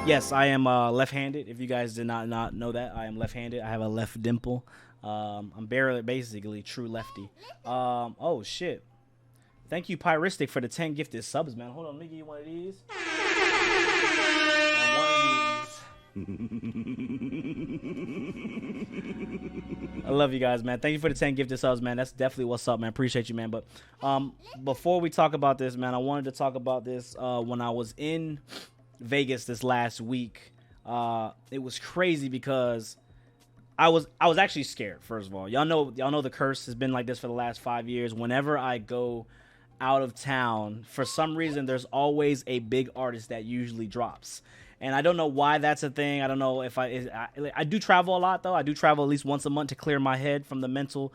Yes, I am left-handed. If you guys did not know that, I am left-handed. I have a left dimple. I'm barely basically true lefty. Oh shit. Thank you, Pyristic, for the 10 gifted subs, man. Hold on, let me give you one of these. And one of these. I love you guys, man. Thank you for the 10 gifted subs, man. That's definitely what's up, man. Appreciate you, man. But before we talk about this, man, I wanted to talk about this when I was in Vegas this last week. It was crazy because I was actually scared. First of all, y'all know the curse has been like this for the last 5 years. Whenever I go out of town, for some reason there's always a big artist that usually drops, and I don't know why that's a thing. I don't know if I do travel a lot, though. I do travel at least once a month to clear my head from the mental,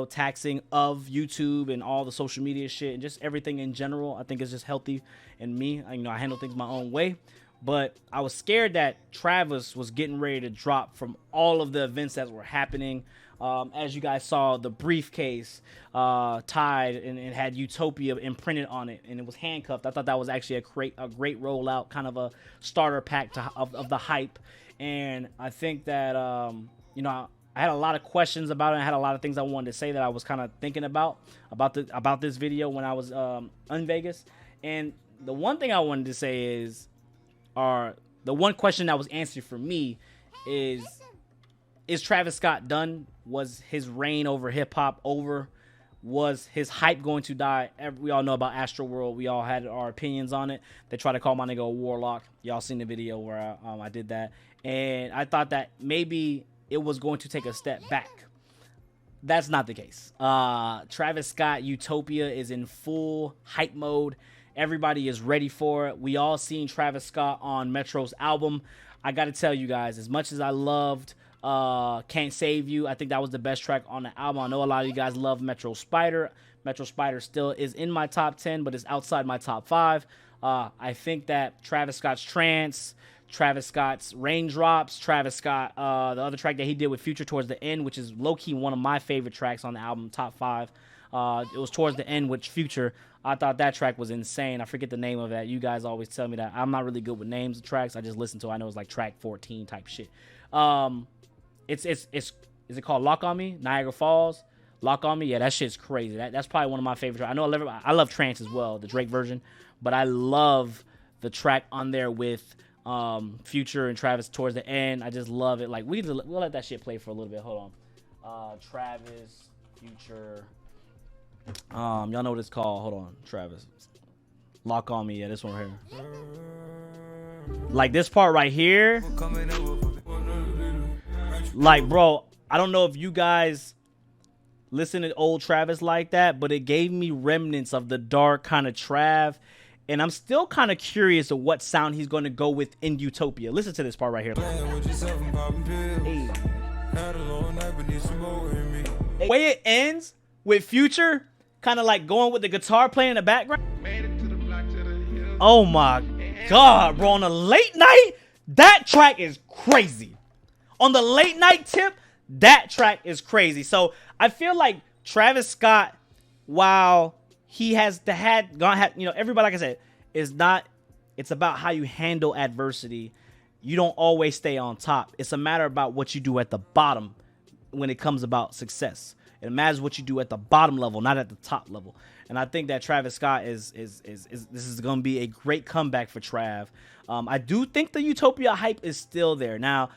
taxing of YouTube and all the social media shit and just everything in general. I think it's just healthy in me. I handle things my own way. But I was scared that Travis was getting ready to drop from all of the events that were happening. As you guys saw, the briefcase tied and had Utopia imprinted on it, and it was handcuffed. I thought that was actually a great rollout, kind of a starter pack of the hype. And I think that, I had a lot of questions about it. I had a lot of things I wanted to say that I was kind of thinking about this video when I was in Vegas. And the one thing I wanted to say is, the one question that was answered for me is Travis Scott done? Was his reign over hip-hop over? Was his hype going to die? We all know about Astroworld. We all had our opinions on it. They tried to call my nigga a warlock. Y'all seen the video where I did that. And I thought that maybe it was going to take a step back. That's not the case. Travis Scott, Utopia is in full hype mode. Everybody is ready for it. We all seen Travis Scott on Metro's album. I got to tell you guys, as much as I loved Can't Save You, I think that was the best track on the album. I know a lot of you guys love Metro Spider. Metro Spider still is in my top 10, but it's outside my top 5. I think that Travis Scott's Trance, Travis Scott's Raindrops, Travis Scott, the other track that he did with Future towards the end, which is low-key one of my favorite tracks on the album, top 5. It was towards the end with Future. I thought that track was insane. I forget the name of that. You guys always tell me that. I'm not really good with names of tracks. I just listen to it. I know it's like track 14 type shit. Is it called Lock on Me? Niagara Falls? Lock on Me? Yeah, that shit's crazy. That's probably one of my favorite tracks. I love Trance as well, the Drake version, but I love the track on there with Future and Travis towards the end. I just love it. Like we'll let that shit play for a little bit. Hold on. Travis, Future. Y'all know what it's called. Hold on, Travis. Lock on Me. Yeah, this one right here. Like this part right here. Like, bro, I don't know if you guys listen to old Travis like that, but it gave me remnants of the dark kind of Trav. And I'm still kind of curious of what sound he's going to go with in Utopia. Listen to this part right here. Hey. The way it ends with Future kind of like going with the guitar playing in the background. Oh my God, bro. On the late night, that track is crazy. On the late night tip, that track is crazy. So I feel like Travis Scott, while he has everybody, like I said, it's about how you handle adversity. You don't always stay on top. It's a matter about what you do at the bottom when it comes about success. It matters what you do at the bottom level, not at the top level. And I think that Travis Scott this is going to be a great comeback for Trav. I do think the Utopia hype is still there. Now,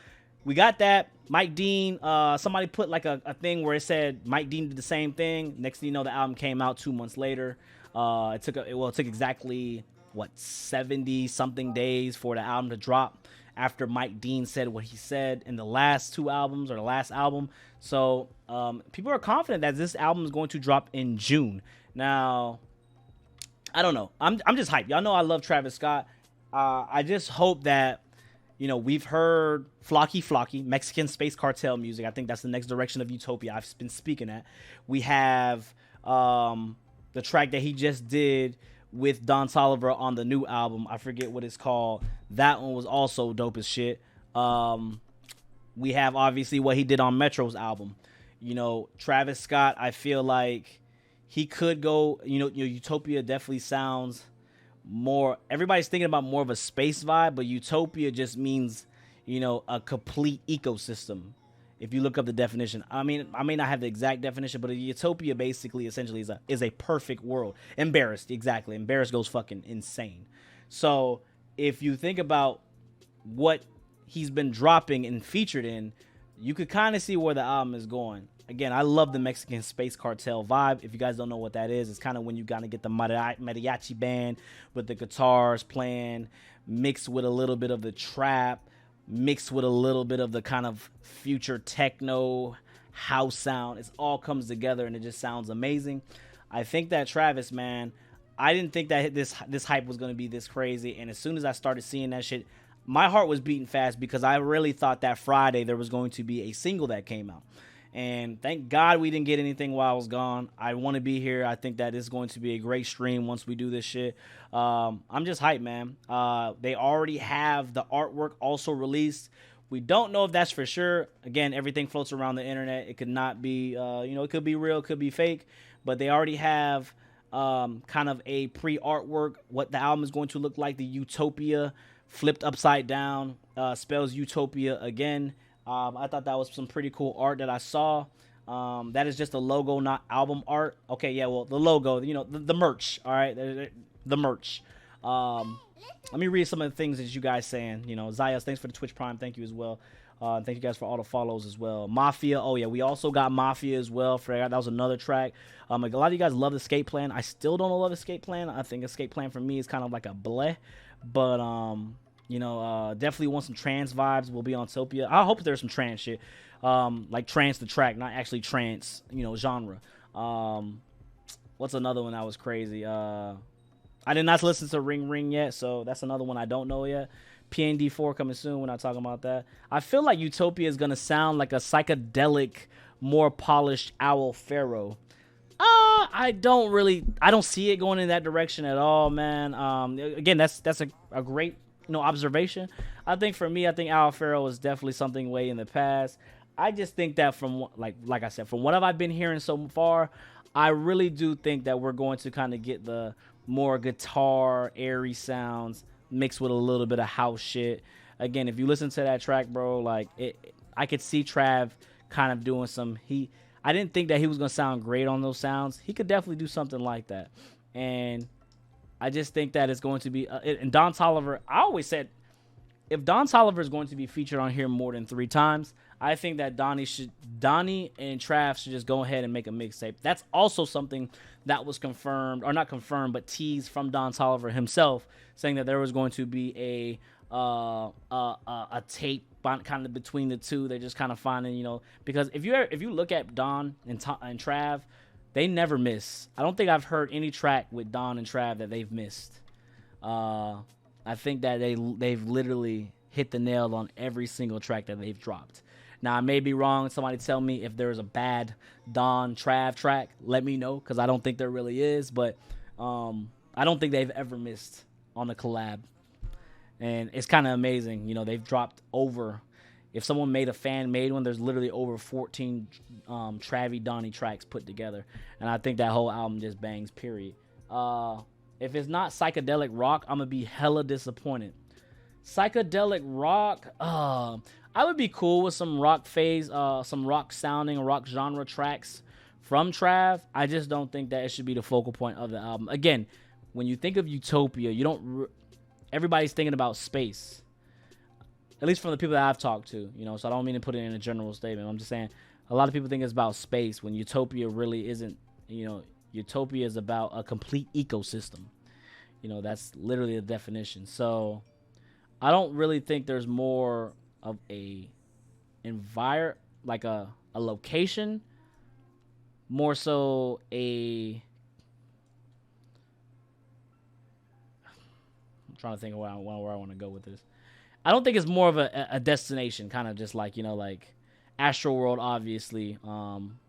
we got that. Mike Dean, somebody put like a thing where it said Mike Dean did the same thing. Next thing you know, the album came out 2 months later. It took exactly 70 something days for the album to drop after Mike Dean said what he said in the last 2 albums or the last album. So people are confident that this album is going to drop in June. Now, I don't know. I'm just hyped. Y'all know I love Travis Scott. I just hope that, we've heard Flocky, Mexican Space Cartel music. I think that's the next direction of Utopia. I've been speaking that. We have the track that he just did with Don Toliver on the new album. I forget what it's called. That one was also dope as shit. We have obviously what he did on Metro's album. Travis Scott, I feel like he could go, Utopia definitely sounds more, everybody's thinking about more of a space vibe, but Utopia just means, a complete ecosystem. If you look up the definition, I mean, I may not have the exact definition, but a utopia basically, essentially, is a perfect world. Embarrassed, exactly. Embarrassed goes fucking insane. So if you think about what he's been dropping and featured in, you could kind of see where the album is going. Again, I love the Mexican Space Cartel vibe. If you guys don't know what that is, it's kind of when you kind of get the mariachi band with the guitars playing, mixed with a little bit of the trap, mixed with a little bit of the kind of future techno house sound. It all comes together and it just sounds amazing. I think that Travis, man, I didn't think that this hype was going to be this crazy. And as soon as I started seeing that shit, my heart was beating fast because I really thought that Friday there was going to be a single that came out. And thank God we didn't get anything while I was gone. I want to be here. I think that it's going to be a great stream once we do this shit. I'm just hyped, man. They already have the artwork also released. We don't know if that's for sure. Again, everything floats around the internet. It could not be, it could be real, it could be fake. But they already have kind of a pre-artwork, what the album is going to look like. The Utopia flipped upside down spells Utopia again. I thought that was some pretty cool art that I saw. That is just a logo, not album art. Okay, yeah, well, the logo, the merch, all right? The merch. Let me read some of the things that you guys saying. Zayas, thanks for the Twitch Prime. Thank you as well. Thank you guys for all the follows as well. Mafia, oh yeah, we also got Mafia as well. That was another track. A lot of you guys love Escape Plan. I still don't love Escape Plan. I think Escape Plan for me is kind of like a bleh. But, definitely want some trance vibes. We'll be on Utopia. I hope there's some trance shit. Like trance the track, not actually trance, genre. What's another one that was crazy? I did not listen to Ring Ring yet, so that's another one I don't know yet. PND4 coming soon. We're not talking about that. I feel like Utopia is going to sound like a psychedelic, more polished Owl Pharaoh. I don't see it going in that direction at all, man. Again, that's a great observation. I think for me, Owl Pharaoh was definitely something way in the past. I just think that from like I said, from what I've been hearing so far, I really do think that we're going to kind of get the more guitar airy sounds mixed with a little bit of house shit. Again, if you listen to that track, bro, I could see Trav kind of doing some. I didn't think that he was gonna sound great on those sounds. He could definitely do something like that, and I just think that it's going to be. And Don Toliver, I always said, if Don Toliver is going to be featured on here more than 3 times, I think that Donnie and Trav should just go ahead and make a mixtape. That's also something that was confirmed, or not confirmed, but teased from Don Toliver himself, saying that there was going to be a tape kind of between the two. They're just kind of finding, because if you look at Don and Trav, they never miss. I don't think I've heard any track with Don and Trav that they've missed. I think that they've literally hit the nail on every single track that they've dropped. Now, I may be wrong. Somebody tell me if there's a bad Don Trav track. Let me know, because I don't think there really is. But I don't think they've ever missed on a collab. And it's kind of amazing. They've dropped over. If someone made a fan-made one, there's literally over 14 Travie Donnie tracks put together. And I think that whole album just bangs, period. If it's not psychedelic rock, I'm going to be hella disappointed. Psychedelic rock, I would be cool with some rock phase, some rock sounding, rock genre tracks from Trav. I just don't think that it should be the focal point of the album. Again, when you think of Utopia, everybody's thinking about space. At least from the people that I've talked to, so I don't mean to put it in a general statement. I'm just saying a lot of people think it's about space when Utopia really isn't. Utopia is about a complete ecosystem. That's literally the definition. So I don't really think there's more of a like a location, more so I'm trying to think of where I want to go with this. I don't think it's more of a destination, kind of just like, like Astro World, obviously,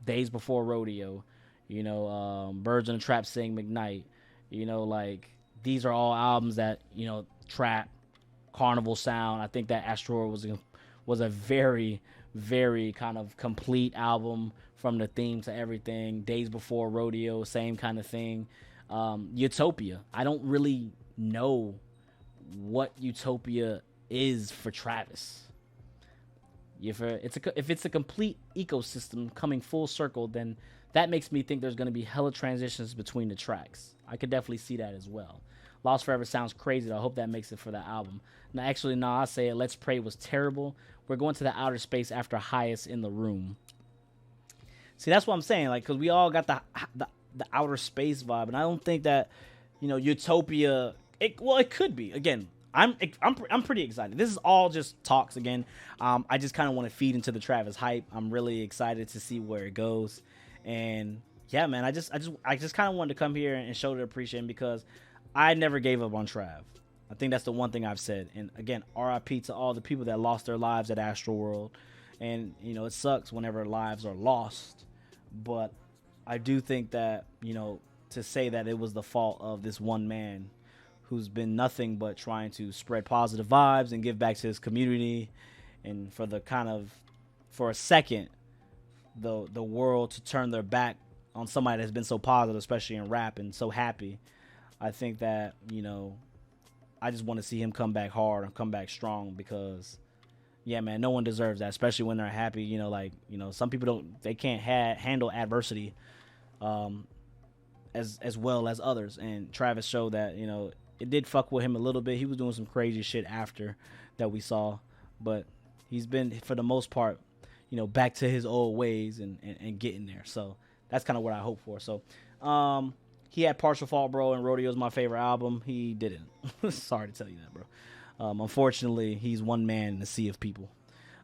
Days Before Rodeo, Birds in the Trap Sing McKnight, these are all albums that, trap, carnival sound. I think that Astro World was a very, very kind of complete album from the theme to everything. Days Before Rodeo, same kind of thing. Utopia, I don't really know what Utopia is for Travis. If it's a complete ecosystem coming full circle, then that makes me think there's going to be hella transitions between the tracks. I could definitely see that as well. Lost Forever sounds crazy. I hope that makes it for the album. No, actually, no, I say it. Let's Pray was terrible. We're going to the outer space after Highest in the Room. See, that's what I'm saying. Like, because we all got the outer space vibe, and I don't think that, Utopia. It could be. Again, I'm pretty excited. This is all just talks again. I just kind of want to feed into the Travis hype. I'm really excited to see where it goes, and yeah, man, I just kind of wanted to come here and show the appreciation because I never gave up on Trav. I think that's the one thing I've said. And again, RIP to all the people that lost their lives at Astroworld. And, it sucks whenever lives are lost. But I do think that, to say that it was the fault of this one man who's been nothing but trying to spread positive vibes and give back to his community. And for a second, the world to turn their back on somebody that's been so positive, especially in rap, and so happy. I think that, I just want to see him come back hard and come back strong because, yeah, man, no one deserves that, especially when they're happy. Some people they can't handle adversity as well as others. And Travis showed that, it did fuck with him a little bit. He was doing some crazy shit after that we saw, but he's been, for the most part, back to his old ways and getting there. So that's kind of what I hope for. So, he had Partial Fault, bro, and Rodeo's my favorite album. He didn't. Sorry to tell you that, bro. Unfortunately, he's one man in a sea of people.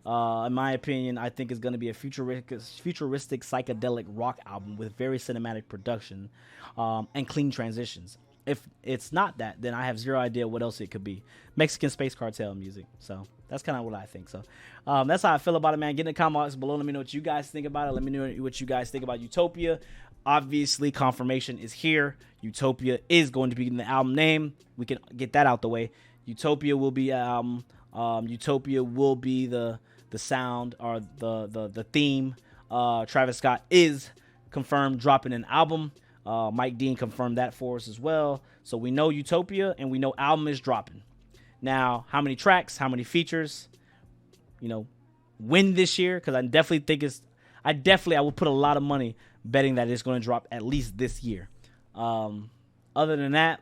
In my opinion, I think it's going to be a futuristic psychedelic rock album with very cinematic production and clean transitions. If it's not that, then I have zero idea what else it could be. Mexican Space Cartel music. So that's kind of what I think. So that's how I feel about it, man. Get in the comments below. Let me know what you guys think about it. Let me know what you guys think about Utopia. Obviously, confirmation is here. Utopia is going to be in the album name. We can get that out the way. Utopia will be Utopia will be the sound or the theme. Travis Scott is confirmed dropping an album. Mike Dean confirmed that for us as well. So we know Utopia and we know album is dropping. Now, how many tracks, how many features, when this year? Because I definitely think I will put a lot of money betting that it's going to drop at least this year. Other than that,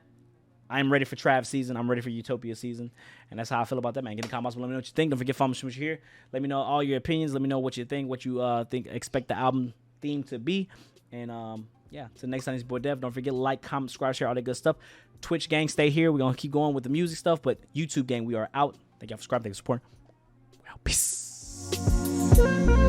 I'm ready for Trav season. I'm ready for Utopia season. And that's how I feel about that, man. Get in the comments. Let me know what you think. Don't forget, follow me what you hear. Let me know all your opinions. Let me know what you think, expect the album theme to be. And, yeah, till next time, it's your boy Dev. Don't forget, like, comment, subscribe, share, all that good stuff. Twitch gang, stay here. We're going to keep going with the music stuff. But YouTube gang, we are out. Thank y'all for subscribing. Thank you for supporting. We're out. Peace.